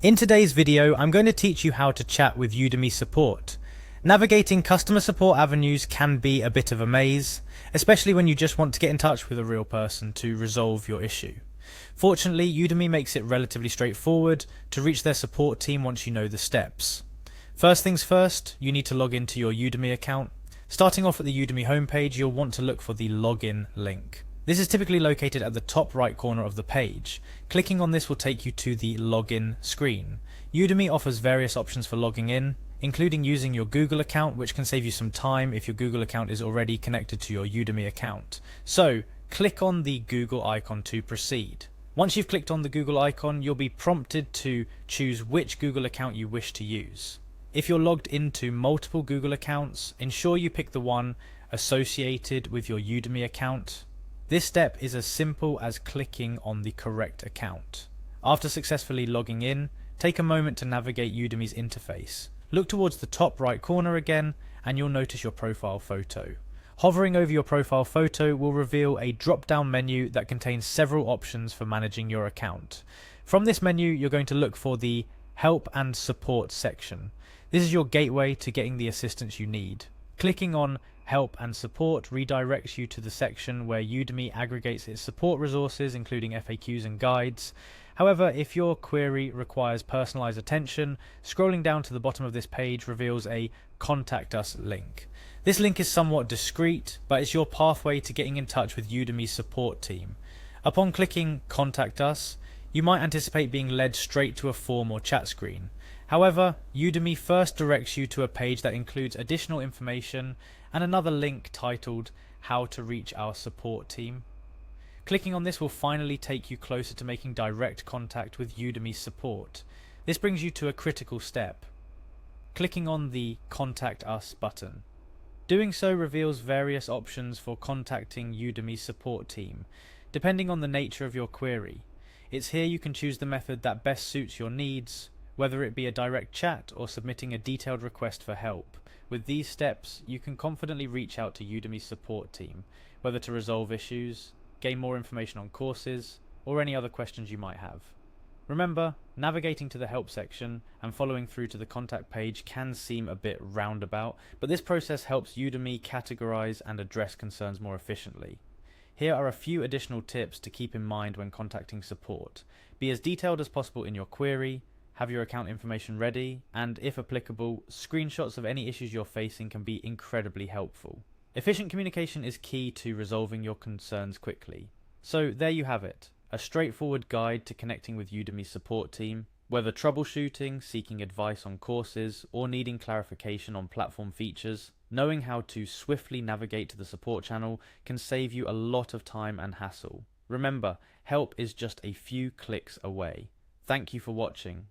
In today's video, I'm going to teach you how to chat with Udemy support. Navigating customer support avenues can be a bit of a maze, especially when you just want to get in touch with a real person to resolve your issue. Fortunately, Udemy makes it relatively straightforward to reach their support team once you know the steps. First things first, you need to log into your Udemy account. Starting off at the Udemy homepage, you'll want to look for the login link. This is typically located at the top right corner of the page. Clicking on this will take you to the login screen. Udemy offers various options for logging in, including using your Google account, which can save you some time if your Google account is already connected to your Udemy account. So, click on the Google icon to proceed. Once you've clicked on the Google icon, you'll be prompted to choose which Google account you wish to use. If you're logged into multiple Google accounts, ensure you pick the one associated with your Udemy account. This step is as simple as clicking on the correct account. After successfully logging in, take a moment to navigate Udemy's interface. Look towards the top right corner again, and you'll notice your profile photo. Hovering over your profile photo will reveal a drop-down menu that contains several options for managing your account. From this menu, you're going to look for the Help and Support section. This is your gateway to getting the assistance you need. Clicking on Help and Support redirects you to the section where Udemy aggregates its support resources, including FAQs and guides. However, if your query requires personalized attention, scrolling down to the bottom of this page reveals a Contact Us link. This link is somewhat discreet, but it's your pathway to getting in touch with Udemy's support team. Upon clicking Contact Us, you might anticipate being led straight to a form or chat screen. However, Udemy first directs you to a page that includes additional information and another link titled How to Reach Our Support Team. Clicking on this will finally take you closer to making direct contact with Udemy support. This brings you to a critical step: clicking on the Contact Us button. Doing so reveals various options for contacting Udemy support team, depending on the nature of your query. It's here you can choose the method that best suits your needs, whether it be a direct chat or submitting a detailed request for help. With these steps, you can confidently reach out to Udemy's support team, whether to resolve issues, gain more information on courses, or any other questions you might have. Remember, navigating to the help section and following through to the contact page can seem a bit roundabout, but this process helps Udemy categorize and address concerns more efficiently. Here are a few additional tips to keep in mind when contacting support. Be as detailed as possible in your query, have your account information ready, and if applicable, screenshots of any issues you're facing can be incredibly helpful. Efficient communication is key to resolving your concerns quickly. So there you have it, a straightforward guide to connecting with Udemy's support team. Whether troubleshooting, seeking advice on courses, or needing clarification on platform features, knowing how to swiftly navigate to the support channel can save you a lot of time and hassle. Remember, help is just a few clicks away. Thank you for watching.